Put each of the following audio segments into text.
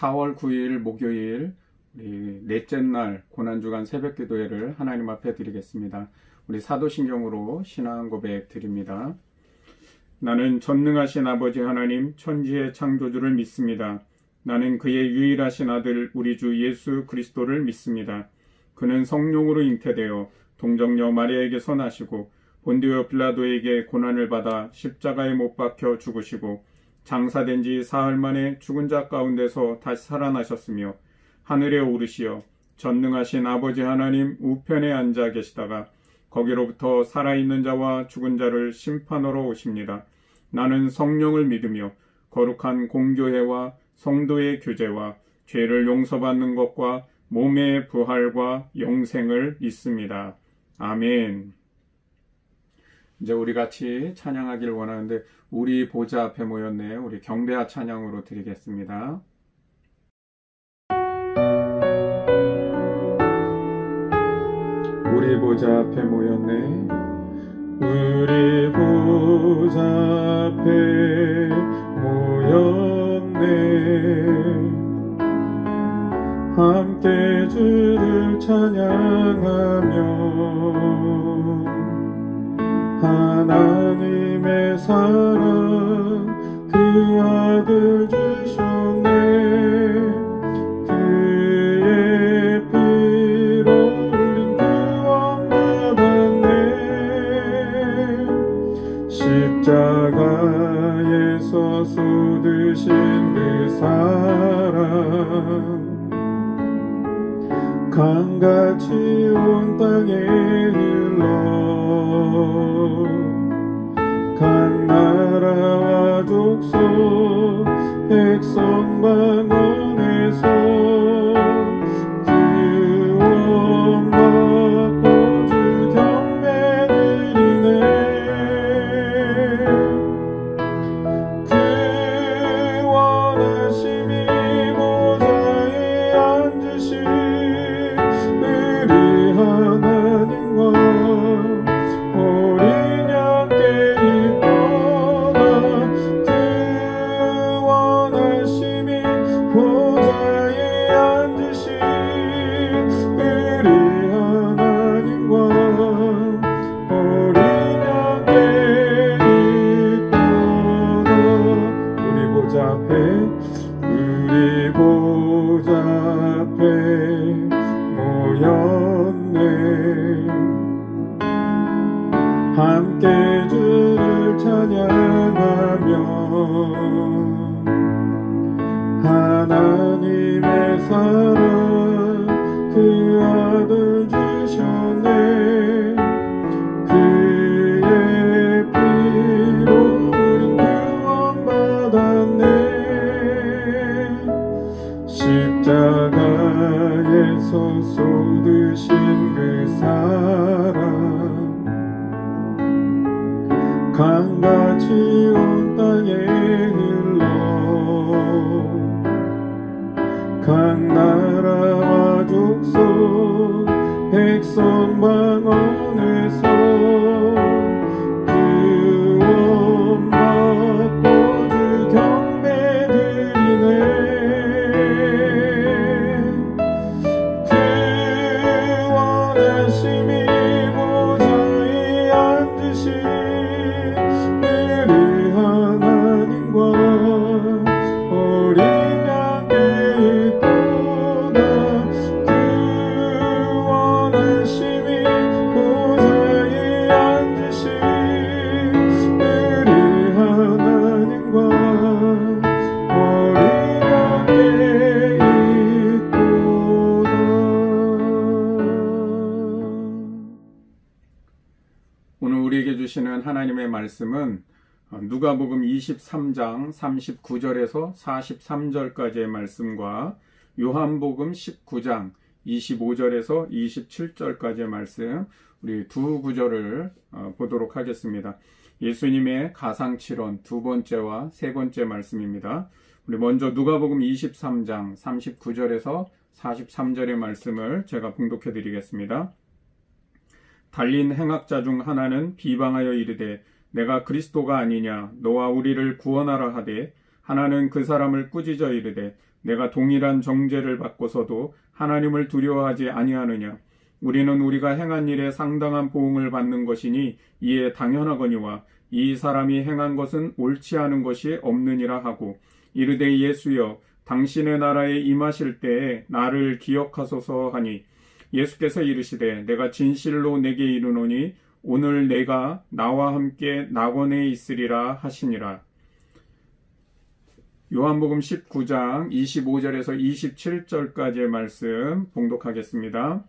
4월 9일 목요일 우리 넷째 날 고난주간 새벽기도회를 하나님 앞에 드리겠습니다. 우리 사도신경으로 신앙 고백 드립니다. 나는 전능하신 아버지 하나님 천지의 창조주를 믿습니다. 나는 그의 유일하신 아들 우리 주 예수 그리스도를 믿습니다. 그는 성령으로 잉태되어 동정녀 마리아에게서 나시고 본디오 빌라도에게 고난을 받아 십자가에 못 박혀 죽으시고 장사된 지 사흘 만에 죽은 자 가운데서 다시 살아나셨으며 하늘에 오르시어 전능하신 아버지 하나님 우편에 앉아 계시다가 거기로부터 살아있는 자와 죽은 자를 심판하러 오십니다. 나는 성령을 믿으며 거룩한 공교회와 성도의 교제와 죄를 용서받는 것과 몸의 부활과 영생을 믿습니다. 아멘. 이제 우리 같이 찬양하길 원하는데 우리 보좌 앞에 모였네. 우리 경배와 찬양으로 드리겠습니다. 우리 보좌 앞에 모였네. 우리 보좌 앞에 모였네. 함께 주를 찬양하며 하나님의 사랑 그 아들 주셨네. 그의 피로 흘린 구원 받았네. 십자가에서 쏟으신 그 사랑 강같이 온 땅에 흘러 각 나라와 족속 백성 방언에서 구원 받고 주 경배 드리네. 그 원하심이 보좌에 앉으신 우리 하나님과 어린 양께 있도다. 그 원하심이 보좌에 앉으신 우리 하나님과 어린 양께 있도다. 우리 보좌 앞에 모였네. 함께 주를 찬양하며 하나님의 사랑 그 아들 주셨네. 그의 피로 우린 구원 받았네. 십자가에서 쏟으신 그 사랑 강같이 온 땅에 흘러 각 나라와 족속 백성 방언에서 구원 받고 주 경배 드리네. 그 원하심이 보좌에 앉으신 우리 하나님과 어린 양께 있도다. 그 원하심이 보좌에 앉으신 우리 하나님과 어린 양께 있도다. 오늘 우리에게 주시는 하나님의 말씀은 누가복음 23장 39절에서 43절까지의 말씀과 요한복음 19장 25절에서 27절까지의 말씀, 우리 두 구절을 보도록 하겠습니다. 예수님의 가상칠언 두 번째와 세 번째 말씀입니다. 우리 먼저 누가복음 23장 39절에서 43절의 말씀을 제가 봉독해 드리겠습니다. 달린 행악자 중 하나는 비방하여 이르되 내가 그리스도가 아니냐 너와 우리를 구원하라 하되 하나는 그 사람을 꾸짖어 이르되 내가 동일한 정죄를 받고서도 하나님을 두려워하지 아니하느냐. 우리는 우리가 행한 일에 상당한 보응을 받는 것이니 이에 당연하거니와 이 사람이 행한 것은 옳지 않은 것이 없느니라 하고 이르되 예수여 당신의 나라에 임하실 때에 나를 기억하소서 하니 예수께서 이르시되 내가 진실로 내게 이르노니 오늘 내가 나와 함께 낙원에 있으리라 하시니라. 요한복음 19장 25절에서 27절까지의 말씀 봉독하겠습니다.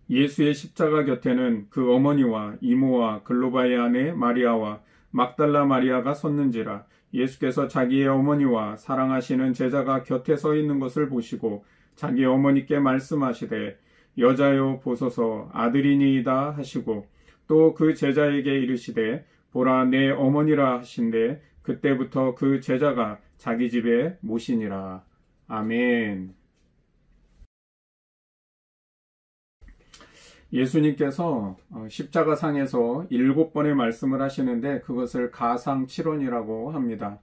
예수의 십자가 곁에는 그 어머니와 이모와 글로바의 아내 마리아와 막달라 마리아가 섰는지라. 예수께서 자기의 어머니와 사랑하시는 제자가 곁에 서 있는 것을 보시고 자기 어머니께 말씀하시되 여자여 보소서 아들이니이다 하시고 또 그 제자에게 이르시되 보라 내 어머니라 하신대 그때부터 그 제자가 자기 집에 모시니라. 아멘. 예수님께서 십자가상에서 7번의 말씀을 하시는데 그것을 가상칠언이라고 합니다.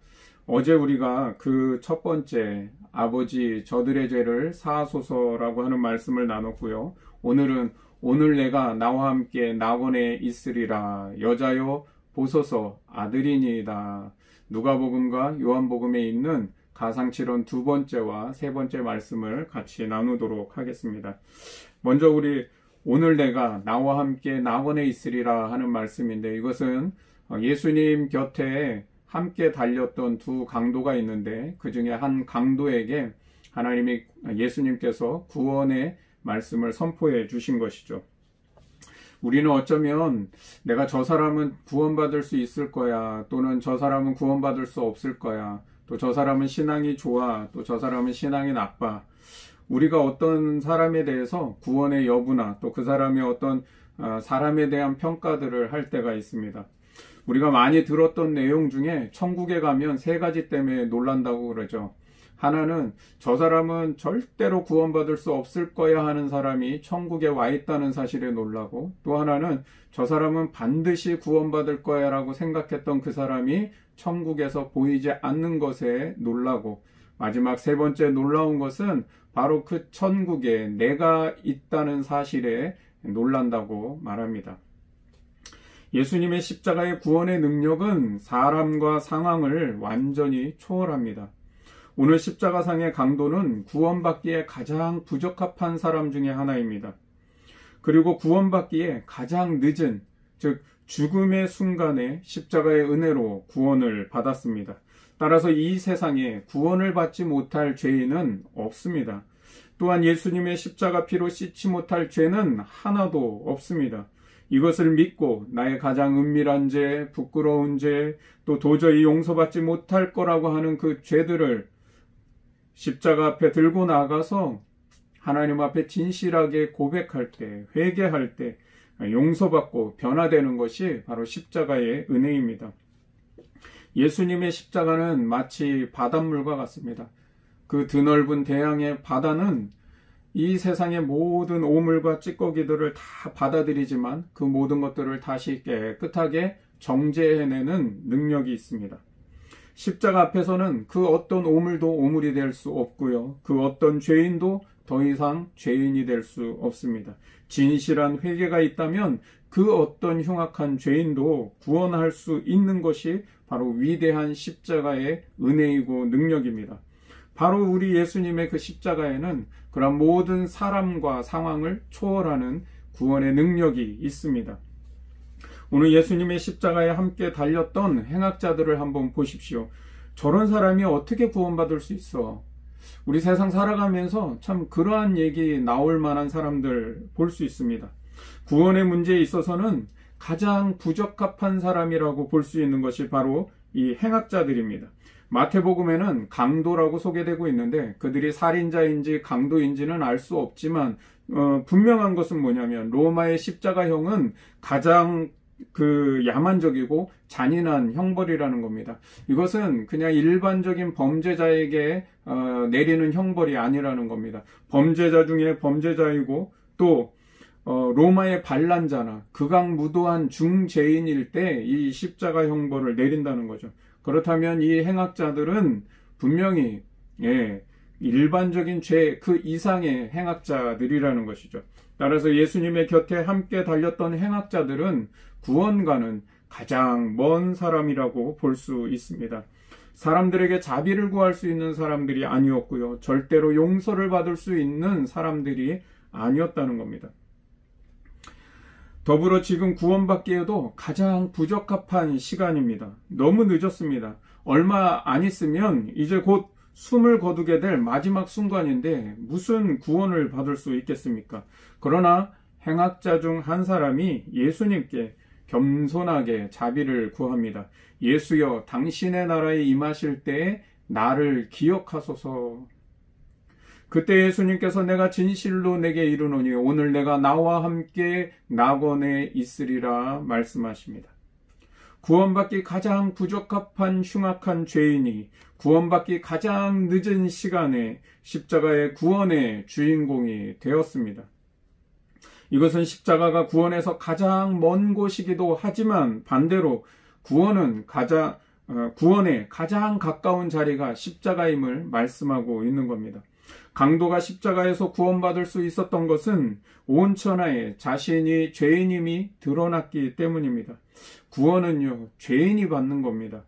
어제 우리가 그 첫 번째 아버지 저들의 죄를 사하소서라고 하는 말씀을 나눴고요. 오늘은 오늘 내가 나와 함께 낙원에 있으리라. 여자여 보소서 아들이니이다. 누가복음과 요한복음에 있는 가상칠언 두 번째와 세 번째 말씀을 같이 나누도록 하겠습니다. 먼저 우리 오늘 내가 나와 함께 낙원에 있으리라 하는 말씀인데 이것은 예수님 곁에 함께 달렸던 두 강도가 있는데 그 중에 한 강도에게 하나님이 예수님께서 구원의 말씀을 선포해 주신 것이죠. 우리는 어쩌면 내가 저 사람은 구원받을 수 있을 거야, 또는 저 사람은 구원받을 수 없을 거야, 또 저 사람은 신앙이 좋아, 또 저 사람은 신앙이 나빠. 우리가 어떤 사람에 대해서 구원의 여부나 또 그 사람의 어떤 사람에 대한 평가들을 할 때가 있습니다. 우리가 많이 들었던 내용 중에 천국에 가면 세 가지 때문에 놀란다고 그러죠. 하나는 저 사람은 절대로 구원받을 수 없을 거야 하는 사람이 천국에 와 있다는 사실에 놀라고, 또 하나는 저 사람은 반드시 구원받을 거야 라고 생각했던 그 사람이 천국에서 보이지 않는 것에 놀라고, 마지막 세 번째 놀라운 것은 바로 그 천국에 내가 있다는 사실에 놀란다고 말합니다. 예수님의 십자가의 구원의 능력은 사람과 상황을 완전히 초월합니다. 오늘 십자가상의 강도는 구원받기에 가장 부적합한 사람 중에 하나입니다. 그리고 구원받기에 가장 늦은, 즉 죽음의 순간에 십자가의 은혜로 구원을 받았습니다. 따라서 이 세상에 구원을 받지 못할 죄인은 없습니다. 또한 예수님의 십자가 피로 씻지 못할 죄는 하나도 없습니다. 이것을 믿고 나의 가장 은밀한 죄, 부끄러운 죄, 또 도저히 용서받지 못할 거라고 하는 그 죄들을 십자가 앞에 들고 나가서 하나님 앞에 진실하게 고백할 때, 회개할 때 용서받고 변화되는 것이 바로 십자가의 은혜입니다. 예수님의 십자가는 마치 바닷물과 같습니다. 그 드넓은 대양의 바다는 이 세상의 모든 오물과 찌꺼기들을 다 받아들이지만 그 모든 것들을 다시 깨끗하게 정제해내는 능력이 있습니다. 십자가 앞에서는 그 어떤 오물도 오물이 될 수 없고요. 그 어떤 죄인도 더 이상 죄인이 될 수 없습니다. 진실한 회개가 있다면 그 어떤 흉악한 죄인도 구원할 수 있는 것이 바로 위대한 십자가의 은혜이고 능력입니다. 바로 우리 예수님의 그 십자가에는 그런 모든 사람과 상황을 초월하는 구원의 능력이 있습니다. 오늘 예수님의 십자가에 함께 달렸던 행악자들을 한번 보십시오. 저런 사람이 어떻게 구원받을 수 있어? 우리 세상 살아가면서 참 그러한 얘기 나올 만한 사람들 볼 수 있습니다. 구원의 문제에 있어서는 가장 부적합한 사람이라고 볼 수 있는 것이 바로 이 행악자들입니다. 마태복음에는 강도라고 소개되고 있는데 그들이 살인자인지 강도인지는 알 수 없지만 분명한 것은 뭐냐면 로마의 십자가형은 가장 야만적이고 잔인한 형벌이라는 겁니다. 이것은 그냥 일반적인 범죄자에게 내리는 형벌이 아니라는 겁니다. 범죄자 중에 범죄자이고 또 로마의 반란자나 극악무도한 중죄인일 때 이 십자가 형벌을 내린다는 거죠. 그렇다면 이 행악자들은 분명히 일반적인 죄 그 이상의 행악자들이라는 것이죠. 따라서 예수님의 곁에 함께 달렸던 행악자들은 구원과는 가장 먼 사람이라고 볼 수 있습니다. 사람들에게 자비를 구할 수 있는 사람들이 아니었고요. 절대로 용서를 받을 수 있는 사람들이 아니었다는 겁니다. 더불어 지금 구원받기에도 가장 부적합한 시간입니다. 너무 늦었습니다. 얼마 안 있으면 이제 곧 숨을 거두게 될 마지막 순간인데 무슨 구원을 받을 수 있겠습니까? 그러나 행악자 중 한 사람이 예수님께 겸손하게 자비를 구합니다. 예수여, 당신의 나라에 임하실 때에 나를 기억하소서. 그때 예수님께서 내가 진실로 내게 이르노니 오늘 내가 나와 함께 낙원에 있으리라 말씀하십니다. 구원받기 가장 부적합한 흉악한 죄인이 구원받기 가장 늦은 시간에 십자가의 구원의 주인공이 되었습니다. 이것은 십자가가 구원에서 가장 먼 곳이기도 하지만 반대로 구원에 가장 가까운 자리가 십자가임을 말씀하고 있는 겁니다. 강도가 십자가에서 구원받을 수 있었던 것은 온 천하에 자신이 죄인임이 드러났기 때문입니다. 구원은요, 죄인이 받는 겁니다.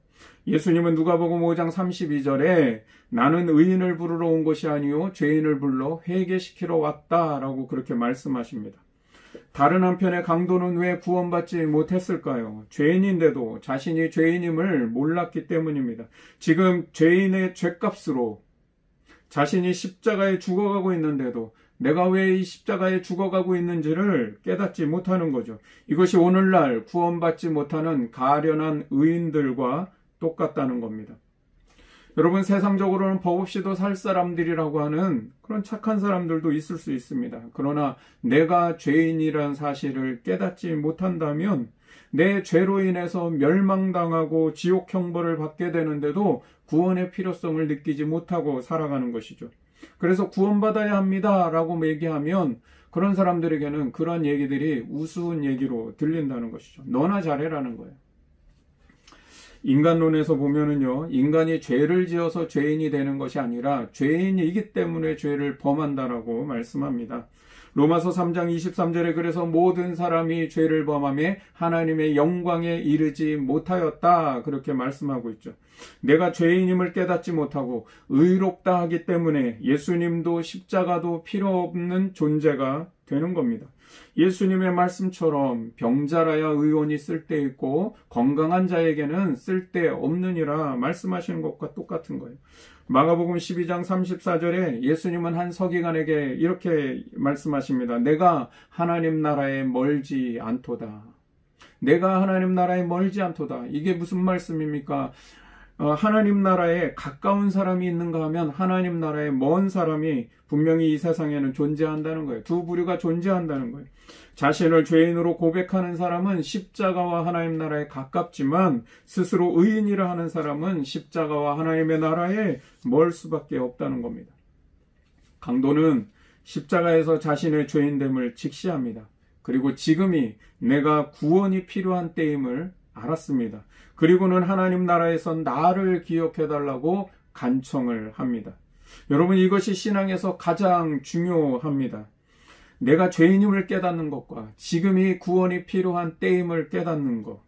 예수님은 누가복음 5장 32절에 나는 의인을 부르러 온 것이 아니요 죄인을 불러 회개시키러 왔다라고 그렇게 말씀하십니다. 다른 한편에 강도는 왜 구원받지 못했을까요? 죄인인데도 자신이 죄인임을 몰랐기 때문입니다. 지금 죄인의 죄값으로 자신이 십자가에 죽어가고 있는데도 내가 왜 이 십자가에 죽어가고 있는지를 깨닫지 못하는 거죠. 이것이 오늘날 구원받지 못하는 가련한 의인들과 똑같다는 겁니다. 여러분, 세상적으로는 법 없이도 살 사람들이라고 하는 그런 착한 사람들도 있을 수 있습니다. 그러나 내가 죄인이란 사실을 깨닫지 못한다면 내 죄로 인해서 멸망당하고 지옥 형벌을 받게 되는데도 구원의 필요성을 느끼지 못하고 살아가는 것이죠. 그래서 구원받아야 합니다 라고 얘기하면 그런 사람들에게는 그런 얘기들이 우스운 얘기로 들린다는 것이죠. 너나 잘해라는 거예요. 인간론에서 보면은요, 인간이 죄를 지어서 죄인이 되는 것이 아니라 죄인이기 때문에 죄를 범한다라고 말씀합니다. 로마서 3장 23절에 그래서 모든 사람이 죄를 범하며 하나님의 영광에 이르지 못하였다 그렇게 말씀하고 있죠. 내가 죄인임을 깨닫지 못하고 의롭다 하기 때문에 예수님도 십자가도 필요 없는 존재가 되는 겁니다. 예수님의 말씀처럼 병자라야 의원이 쓸데있고 건강한 자에게는 쓸데없느니라 말씀하시는 것과 똑같은 거예요. 마가복음 12장 34절에 예수님은 한 서기관에게 이렇게 말씀하십니다. 내가 하나님 나라에 멀지 않도다. 내가 하나님 나라에 멀지 않도다. 이게 무슨 말씀입니까? 하나님 나라에 가까운 사람이 있는가 하면 하나님 나라에 먼 사람이 분명히 이 세상에는 존재한다는 거예요. 두 부류가 존재한다는 거예요. 자신을 죄인으로 고백하는 사람은 십자가와 하나님 나라에 가깝지만 스스로 의인이라 하는 사람은 십자가와 하나님의 나라에 멀 수밖에 없다는 겁니다. 강도는 십자가에서 자신의 죄인됨을 직시합니다. 그리고 지금이 내가 구원이 필요한 때임을 알았습니다. 그리고는 하나님 나라에서 나를 기억해달라고 간청을 합니다. 여러분, 이것이 신앙에서 가장 중요합니다. 내가 죄인임을 깨닫는 것과 지금이 구원이 필요한 때임을 깨닫는 것,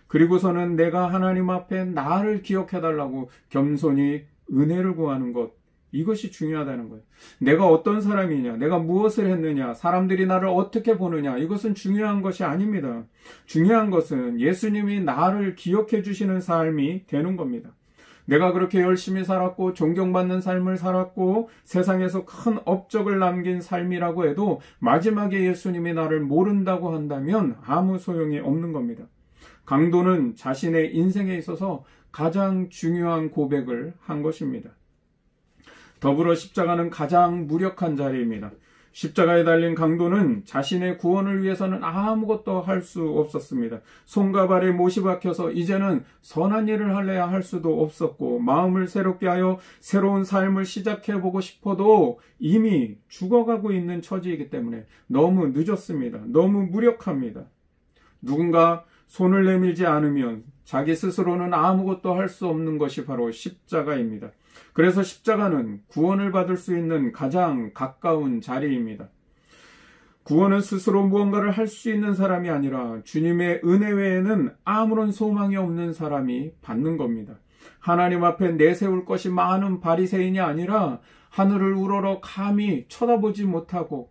그리고서는 내가 하나님 앞에 나를 기억해달라고 겸손히 은혜를 구하는 것, 이것이 중요하다는 거예요. 내가 어떤 사람이냐, 내가 무엇을 했느냐, 사람들이 나를 어떻게 보느냐, 이것은 중요한 것이 아닙니다. 중요한 것은 예수님이 나를 기억해 주시는 삶이 되는 겁니다. 내가 그렇게 열심히 살았고 존경받는 삶을 살았고 세상에서 큰 업적을 남긴 삶이라고 해도 마지막에 예수님이 나를 모른다고 한다면 아무 소용이 없는 겁니다. 강도는 자신의 인생에 있어서 가장 중요한 고백을 한 것입니다. 더불어 십자가는 가장 무력한 자리입니다. 십자가에 달린 강도는 자신의 구원을 위해서는 아무것도 할 수 없었습니다. 손과 발에 못이 박혀서 이제는 선한 일을 할래야 할 수도 없었고 마음을 새롭게 하여 새로운 삶을 시작해보고 싶어도 이미 죽어가고 있는 처지이기 때문에 너무 늦었습니다. 너무 무력합니다. 누군가 손을 내밀지 않으면 자기 스스로는 아무것도 할 수 없는 것이 바로 십자가입니다. 그래서 십자가는 구원을 받을 수 있는 가장 가까운 자리입니다. 구원은 스스로 무언가를 할 수 있는 사람이 아니라 주님의 은혜 외에는 아무런 소망이 없는 사람이 받는 겁니다. 하나님 앞에 내세울 것이 많은 바리새인이 아니라 하늘을 우러러 감히 쳐다보지 못하고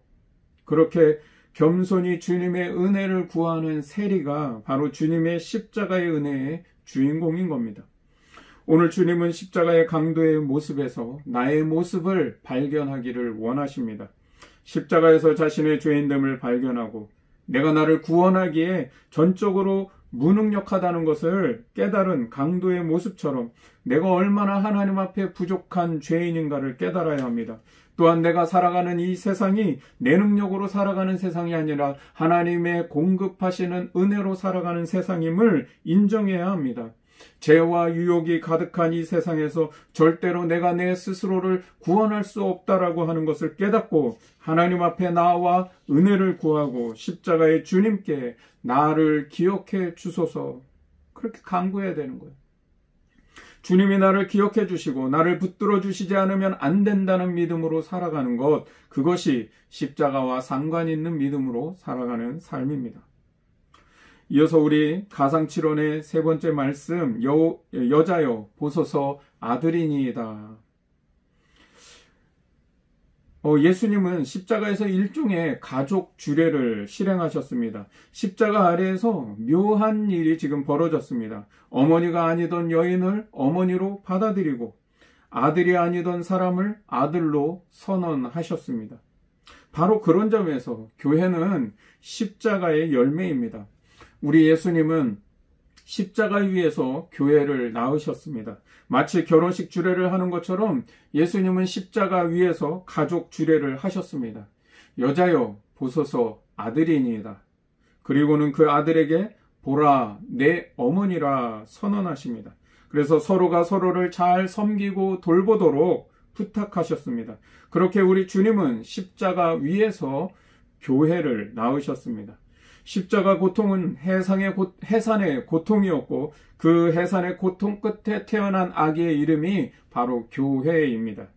그렇게 겸손히 주님의 은혜를 구하는 세리가 바로 주님의 십자가의 은혜의 주인공인 겁니다. 오늘 주님은 십자가의 강도의 모습에서 나의 모습을 발견하기를 원하십니다. 십자가에서 자신의 죄인됨을 발견하고 내가 나를 구원하기에 전적으로 무능력하다는 것을 깨달은 강도의 모습처럼 내가 얼마나 하나님 앞에 부족한 죄인인가를 깨달아야 합니다. 또한 내가 살아가는 이 세상이 내 능력으로 살아가는 세상이 아니라 하나님의 공급하시는 은혜로 살아가는 세상임을 인정해야 합니다. 죄와 유혹이 가득한 이 세상에서 절대로 내가 내 스스로를 구원할 수 없다라고 하는 것을 깨닫고 하나님 앞에 나와 은혜를 구하고 십자가의 주님께 나를 기억해 주소서 그렇게 간구해야 되는 거예요. 주님이 나를 기억해 주시고 나를 붙들어 주시지 않으면 안 된다는 믿음으로 살아가는 것, 그것이 십자가와 상관 있는 믿음으로 살아가는 삶입니다. 이어서 우리 가상칠언의 세 번째 말씀, 여자여 보소서 아들이니이다. 예수님은 십자가에서 일종의 가족 주례를 실행하셨습니다. 십자가 아래에서 묘한 일이 지금 벌어졌습니다. 어머니가 아니던 여인을 어머니로 받아들이고 아들이 아니던 사람을 아들로 선언하셨습니다. 바로 그런 점에서 교회는 십자가의 열매입니다. 우리 예수님은 십자가 위에서 교회를 낳으셨습니다. 마치 결혼식 주례를 하는 것처럼 예수님은 십자가 위에서 가족 주례를 하셨습니다. 여자여 보소서 아들이니이다. 그리고는 그 아들에게 보라 내 어머니라 선언하십니다. 그래서 서로가 서로를 잘 섬기고 돌보도록 부탁하셨습니다. 그렇게 우리 주님은 십자가 위에서 교회를 낳으셨습니다. 십자가 고통은 해산의 고통이었고 그 해산의 고통 끝에 태어난 아기의 이름이 바로 교회입니다.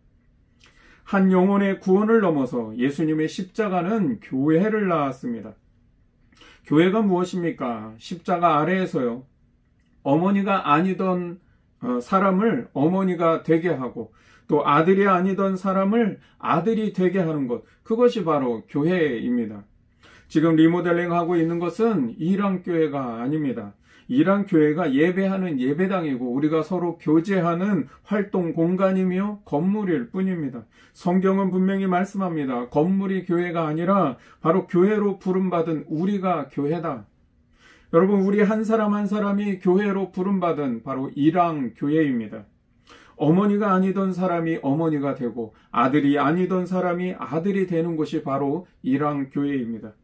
한 영혼의 구원을 넘어서 예수님의 십자가는 교회를 낳았습니다. 교회가 무엇입니까? 십자가 아래에서요. 어머니가 아니던 사람을 어머니가 되게 하고 또 아들이 아니던 사람을 아들이 되게 하는 것, 그것이 바로 교회입니다. 지금 리모델링하고 있는 것은 이랑교회가 아닙니다. 이랑교회가 예배하는 예배당이고 우리가 서로 교제하는 활동 공간이며 건물일 뿐입니다. 성경은 분명히 말씀합니다. 건물이 교회가 아니라 바로 교회로 부름받은 우리가 교회다. 여러분, 우리 한 사람 한 사람이 교회로 부름받은 바로 이랑교회입니다. 어머니가 아니던 사람이 어머니가 되고 아들이 아니던 사람이 아들이 되는 곳이 바로 이랑교회입니다.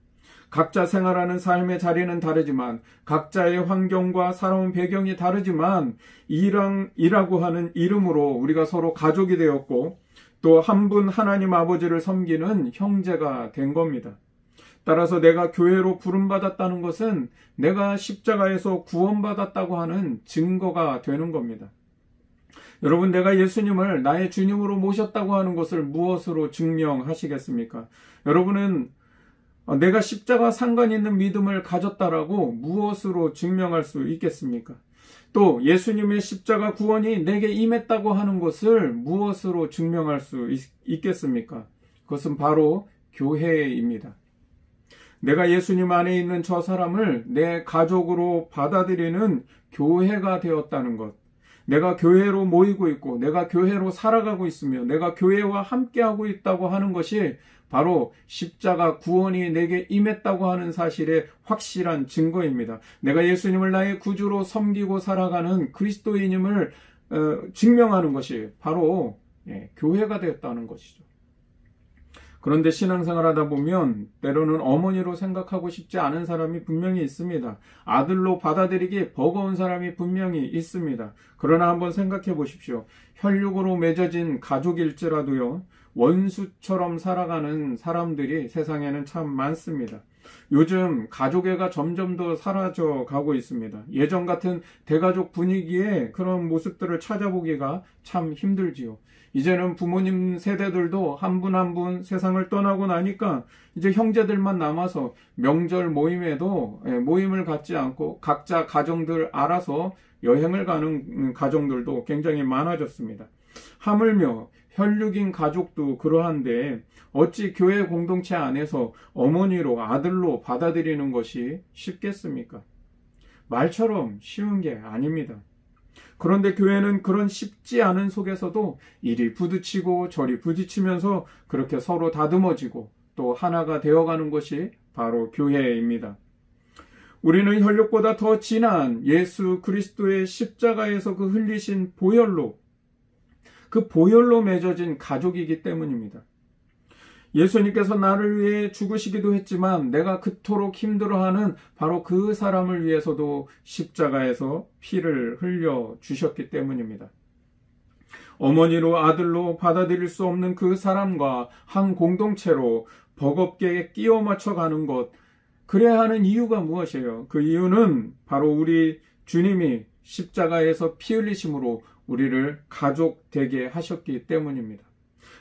각자 생활하는 삶의 자리는 다르지만 각자의 환경과 살아온 배경이 다르지만 이랑이라고 하는 이름으로 우리가 서로 가족이 되었고 또 한 분 하나님 아버지를 섬기는 형제가 된 겁니다. 따라서 내가 교회로 부름받았다는 것은 내가 십자가에서 구원받았다고 하는 증거가 되는 겁니다. 여러분, 내가 예수님을 나의 주님으로 모셨다고 하는 것을 무엇으로 증명하시겠습니까? 여러분은 내가 십자가 상관 있는 믿음을 가졌다라고 무엇으로 증명할 수 있겠습니까? 또 예수님의 십자가 구원이 내게 임했다고 하는 것을 무엇으로 증명할 수 있겠습니까? 그것은 바로 교회입니다. 내가 예수님 안에 있는 저 사람을 내 가족으로 받아들이는 교회가 되었다는 것, 내가 교회로 모이고 있고 내가 교회로 살아가고 있으며 내가 교회와 함께하고 있다고 하는 것이 바로 십자가 구원이 내게 임했다고 하는 사실의 확실한 증거입니다. 내가 예수님을 나의 구주로 섬기고 살아가는 그리스도인임을 증명하는 것이 바로 교회가 되었다는 것이죠. 그런데 신앙생활 하다 보면 때로는 어머니로 생각하고 싶지 않은 사람이 분명히 있습니다. 아들로 받아들이기 버거운 사람이 분명히 있습니다. 그러나 한번 생각해 보십시오. 혈육으로 맺어진 가족일지라도요, 원수처럼 살아가는 사람들이 세상에는 참 많습니다. 요즘 가족애가 점점 더 사라져 가고 있습니다. 예전 같은 대가족 분위기에 그런 모습들을 찾아보기가 참 힘들지요. 이제는 부모님 세대들도 한 분 한 분 세상을 떠나고 나니까 이제 형제들만 남아서 명절 모임에도 모임을 갖지 않고 각자 가정들 알아서 여행을 가는 가정들도 굉장히 많아졌습니다. 하물며 혈육인 가족도 그러한데 어찌 교회 공동체 안에서 어머니로 아들로 받아들이는 것이 쉽겠습니까? 말처럼 쉬운 게 아닙니다. 그런데 교회는 그런 쉽지 않은 속에서도 이리 부딪히고 저리 부딪히면서 그렇게 서로 다듬어지고 또 하나가 되어가는 것이 바로 교회입니다. 우리는 혈육보다 더 진한 예수 그리스도의 십자가에서 그 흘리신 보혈로, 그 보혈로 맺어진 가족이기 때문입니다. 예수님께서 나를 위해 죽으시기도 했지만 내가 그토록 힘들어하는 바로 그 사람을 위해서도 십자가에서 피를 흘려 주셨기 때문입니다. 어머니로 아들로 받아들일 수 없는 그 사람과 한 공동체로 버겁게 끼워 맞춰가는 것, 그래야 하는 이유가 무엇이에요? 그 이유는 바로 우리 주님이 십자가에서 피 흘리심으로 우리를 가족 되게 하셨기 때문입니다.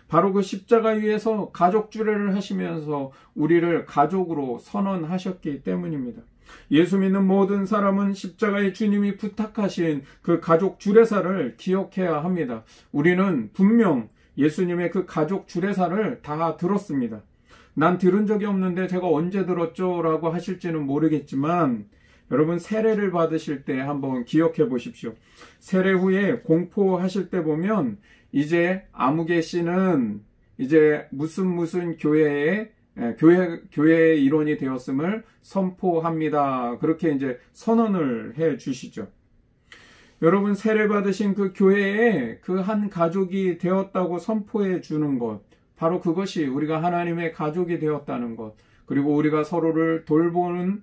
바로 그 십자가 위에서 가족 주례를 하시면서 우리를 가족으로 선언하셨기 때문입니다. 예수 믿는 모든 사람은 십자가의 주님이 부탁하신 그 가족 주례사를 기억해야 합니다. 우리는 분명 예수님의 그 가족 주례사를 다 들었습니다. 난 들은 적이 없는데 제가 언제 들었죠? 라고 하실지는 모르겠지만 여러분 세례를 받으실 때 한번 기억해 보십시오. 세례 후에 공포하실 때 보면 이제 아무개 씨는 이제 무슨 교회의 일원이 되었음을 선포합니다. 그렇게 이제 선언을 해 주시죠. 여러분 세례 받으신 그 교회에 그 한 가족이 되었다고 선포해 주는 것, 바로 그것이 우리가 하나님의 가족이 되었다는 것, 그리고 우리가 서로를 돌보는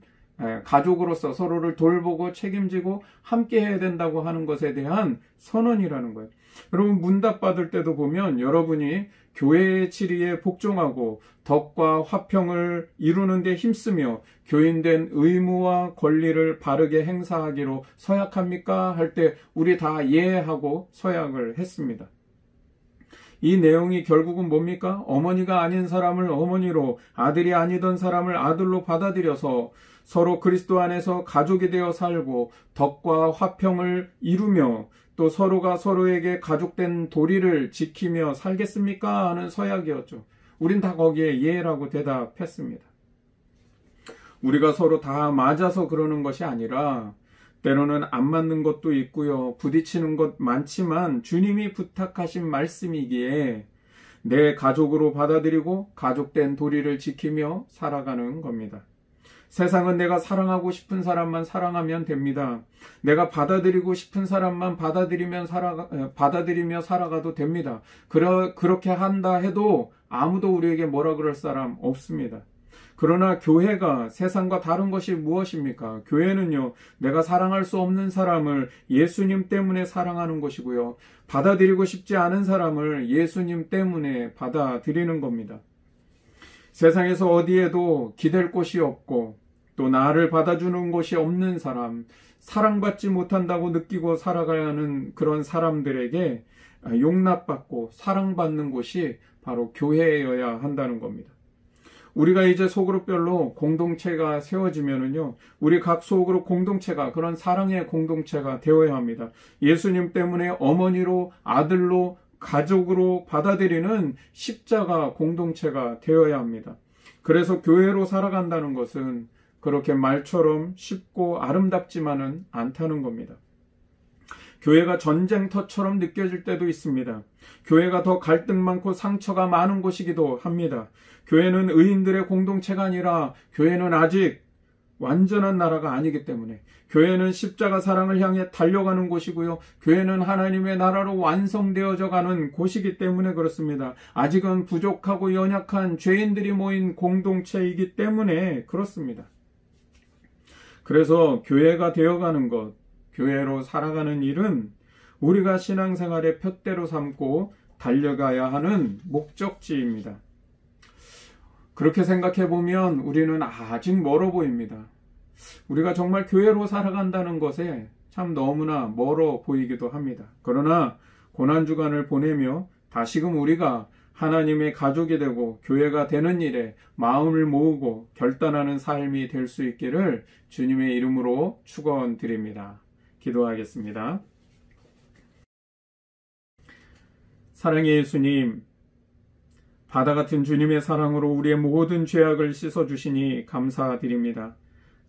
가족으로서 서로를 돌보고 책임지고 함께 해야 된다고 하는 것에 대한 선언이라는 거예요. 여러분 문답 받을 때도 보면 여러분이 교회의 치리에 복종하고 덕과 화평을 이루는 데 힘쓰며 교인된 의무와 권리를 바르게 행사하기로 서약합니까? 할 때 우리 다 예하고 서약을 했습니다. 이 내용이 결국은 뭡니까? 어머니가 아닌 사람을 어머니로, 아들이 아니던 사람을 아들로 받아들여서 서로 그리스도 안에서 가족이 되어 살고 덕과 화평을 이루며 또 서로가 서로에게 가족된 도리를 지키며 살겠습니까? 하는 서약이었죠. 우린 다 거기에 예라고 대답했습니다. 우리가 서로 다 맞아서 그러는 것이 아니라 때로는 안 맞는 것도 있고요. 부딪히는 것 많지만 주님이 부탁하신 말씀이기에 내 가족으로 받아들이고 가족된 도리를 지키며 살아가는 겁니다. 세상은 내가 사랑하고 싶은 사람만 사랑하면 됩니다. 내가 받아들이고 싶은 사람만 받아들이며 살아가도 됩니다. 그렇게 한다 해도 아무도 우리에게 뭐라 그럴 사람 없습니다. 그러나 교회가 세상과 다른 것이 무엇입니까? 교회는요, 내가 사랑할 수 없는 사람을 예수님 때문에 사랑하는 것이고요. 받아들이고 싶지 않은 사람을 예수님 때문에 받아들이는 겁니다. 세상에서 어디에도 기댈 곳이 없고 또 나를 받아주는 곳이 없는 사람, 사랑받지 못한다고 느끼고 살아가야 하는 그런 사람들에게 용납받고 사랑받는 곳이 바로 교회여야 한다는 겁니다. 우리가 이제 소그룹별로 공동체가 세워지면은요, 우리 각 소그룹 공동체가 그런 사랑의 공동체가 되어야 합니다. 예수님 때문에 어머니로, 아들로, 가족으로 받아들이는 십자가 공동체가 되어야 합니다. 그래서 교회로 살아간다는 것은 그렇게 말처럼 쉽고 아름답지만은 않다는 겁니다. 교회가 전쟁터처럼 느껴질 때도 있습니다. 교회가 더 갈등 많고 상처가 많은 곳이기도 합니다. 교회는 의인들의 공동체가 아니라 교회는 아직 완전한 나라가 아니기 때문에 교회는 십자가 사랑을 향해 달려가는 곳이고요. 교회는 하나님의 나라로 완성되어져 가는 곳이기 때문에 그렇습니다. 아직은 부족하고 연약한 죄인들이 모인 공동체이기 때문에 그렇습니다. 그래서 교회가 되어가는 것, 교회로 살아가는 일은 우리가 신앙생활의 푯대로 삼고 달려가야 하는 목적지입니다. 그렇게 생각해 보면 우리는 아직 멀어 보입니다. 우리가 정말 교회로 살아간다는 것에 참 너무나 멀어 보이기도 합니다. 그러나 고난주간을 보내며 다시금 우리가 하나님의 가족이 되고 교회가 되는 일에 마음을 모으고 결단하는 삶이 될 수 있기를 주님의 이름으로 축원드립니다. 기도하겠습니다. 사랑의 예수님, 바다 같은 주님의 사랑으로 우리의 모든 죄악을 씻어주시니 감사드립니다.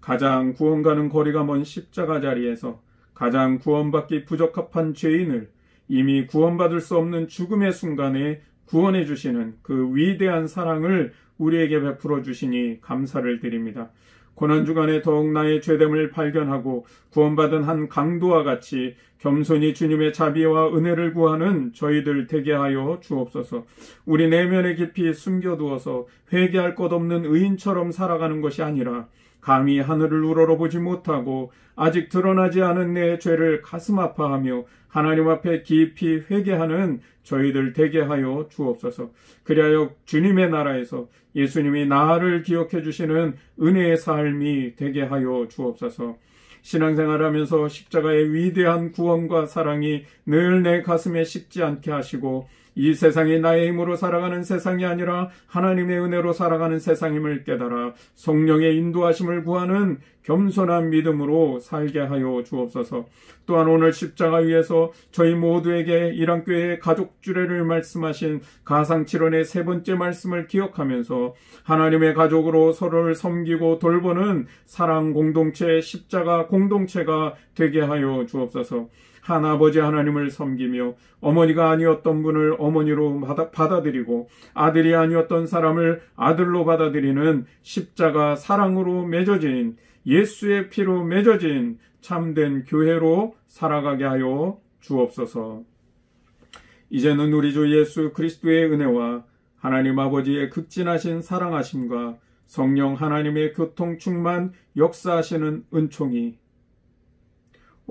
가장 구원 가는 거리가 먼 십자가 자리에서 가장 구원받기 부적합한 죄인을 이미 구원받을 수 없는 죽음의 순간에 구원해 주시는 그 위대한 사랑을 우리에게 베풀어 주시니 감사를 드립니다. 고난주간에 더욱 나의 죄됨을 발견하고 구원받은 한 강도와 같이 겸손히 주님의 자비와 은혜를 구하는 저희들 되게 하여 주옵소서. 우리 내면에 깊이 숨겨두어서 회개할 것 없는 의인처럼 살아가는 것이 아니라 감히 하늘을 우러러보지 못하고 아직 드러나지 않은 내 죄를 가슴 아파하며 하나님 앞에 깊이 회개하는 저희들 되게 하여 주옵소서. 그리하여 주님의 나라에서 예수님이 나를 기억해 주시는 은혜의 삶이 되게 하여 주옵소서. 신앙생활하면서 십자가의 위대한 구원과 사랑이 늘 내 가슴에 식지 않게 하시고 이 세상이 나의 힘으로 살아가는 세상이 아니라 하나님의 은혜로 살아가는 세상임을 깨달아 성령의 인도하심을 구하는 겸손한 믿음으로 살게 하여 주옵소서. 또한 오늘 십자가 위에서 저희 모두에게 이랑교회의 가족주례를 말씀하신 가상칠언의 세 번째 말씀을 기억하면서 하나님의 가족으로 서로를 섬기고 돌보는 사랑 공동체, 십자가 공동체가 되게 하여 주옵소서. 한 아버지 하나님을 섬기며 어머니가 아니었던 분을 어머니로 받아들이고 아들이 아니었던 사람을 아들로 받아들이는 십자가 사랑으로 맺어진 예수의 피로 맺어진 참된 교회로 살아가게 하여 주옵소서. 이제는 우리 주 예수 그리스도의 은혜와 하나님 아버지의 극진하신 사랑하심과 성령 하나님의 교통 충만 역사하시는 은총이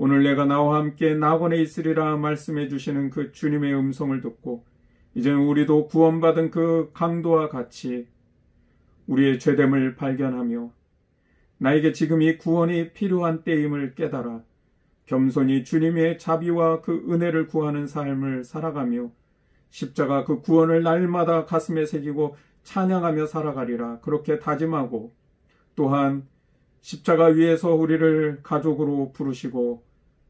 오늘 내가 나와 함께 낙원에 있으리라 말씀해 주시는 그 주님의 음성을 듣고 이제는 우리도 구원받은 그 강도와 같이 우리의 죄됨을 발견하며 나에게 지금 이 구원이 필요한 때임을 깨달아 겸손히 주님의 자비와 그 은혜를 구하는 삶을 살아가며 십자가 그 구원을 날마다 가슴에 새기고 찬양하며 살아가리라 그렇게 다짐하고 또한 십자가 위에서 우리를 가족으로 부르시고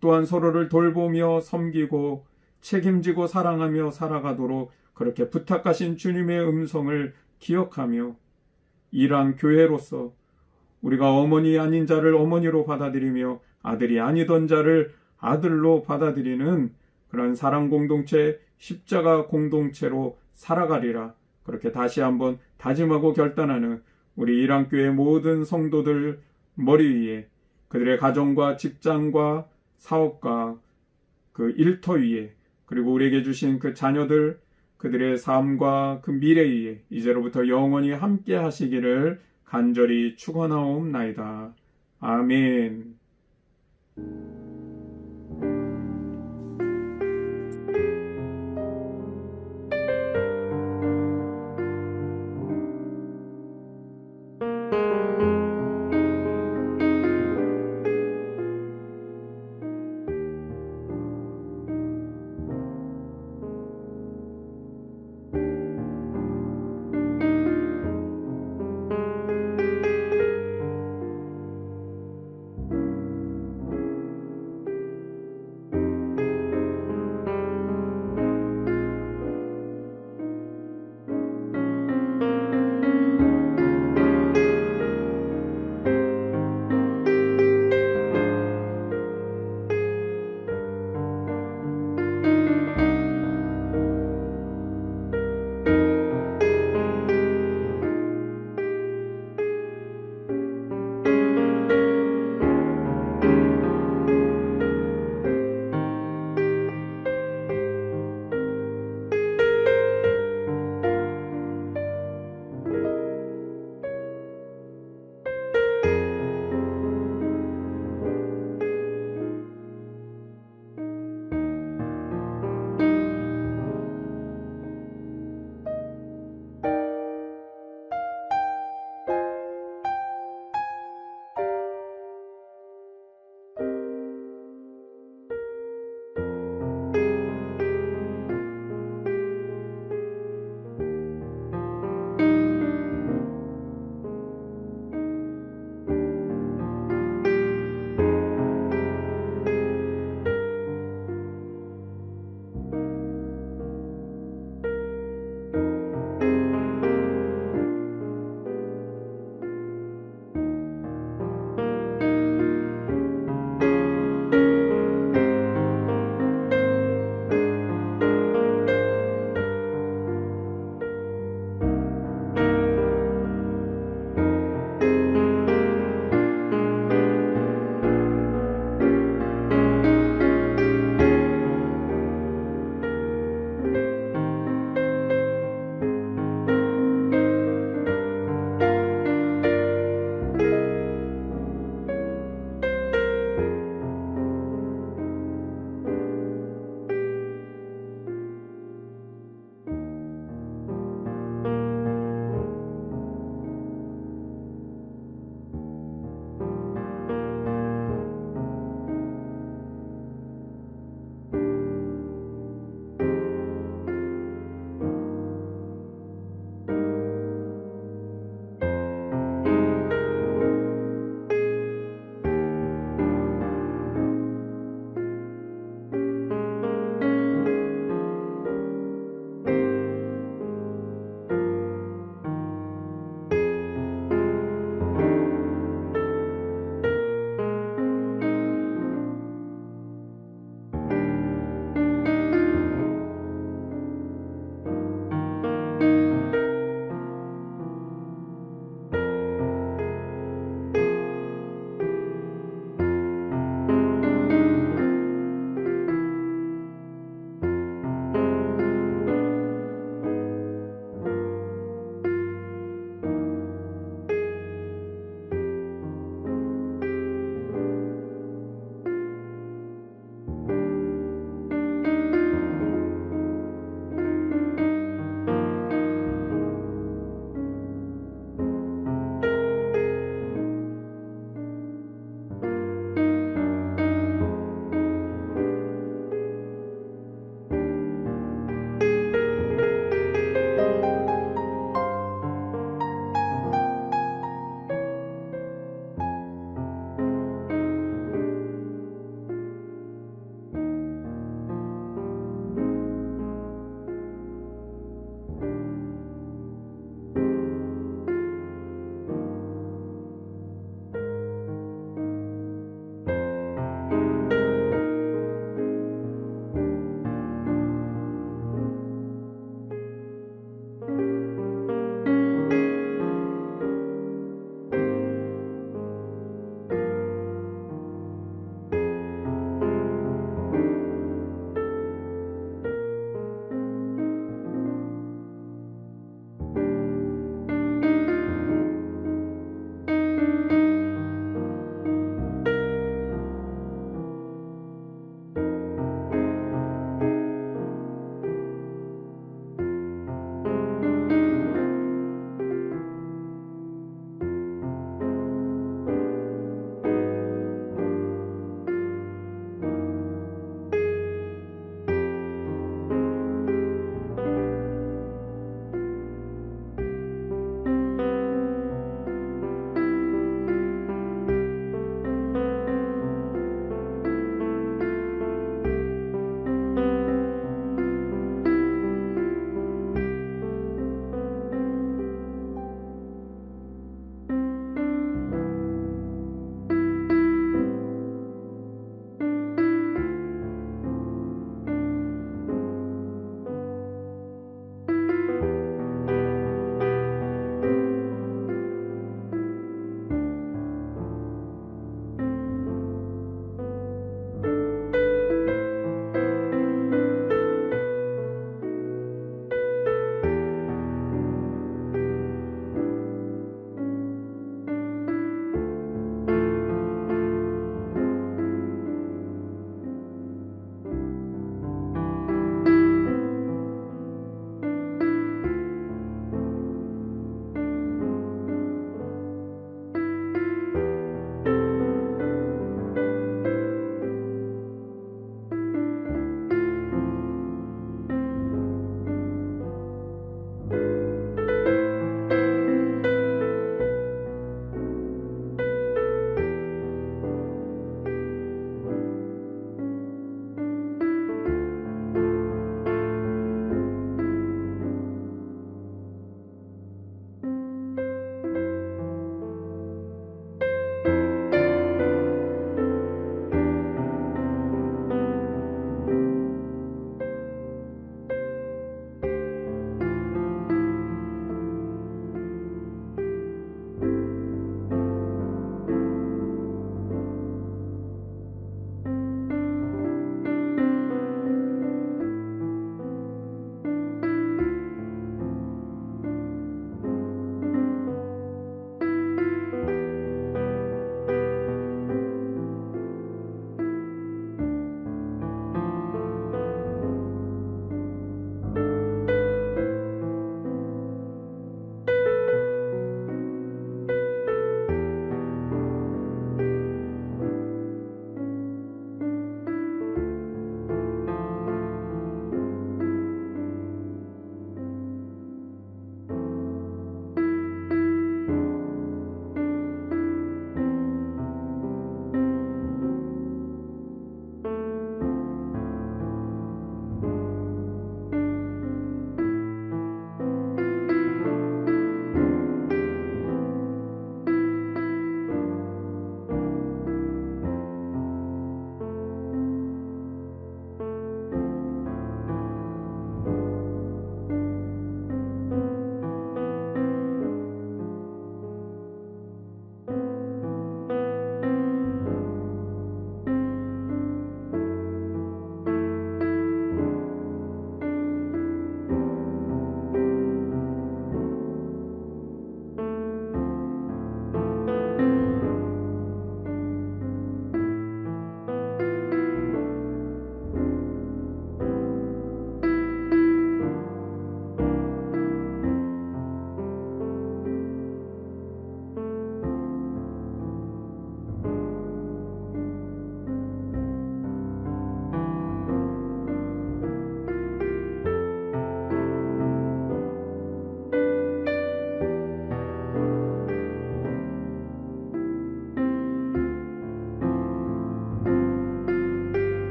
또한 서로를 돌보며 섬기고 책임지고 사랑하며 살아가도록 그렇게 부탁하신 주님의 음성을 기억하며 이랑 교회로서 우리가 어머니 아닌 자를 어머니로 받아들이며 아들이 아니던 자를 아들로 받아들이는 그런 사랑 공동체, 십자가 공동체로 살아가리라 그렇게 다시 한번 다짐하고 결단하는 우리 이랑교회 모든 성도들 머리 위에 그들의 가정과 직장과 사업과 그 일터 위에 그리고 우리에게 주신 그 자녀들 그들의 삶과 그 미래 위에 이제로부터 영원히 함께 하시기를 간절히 축원하옵나이다. 아멘.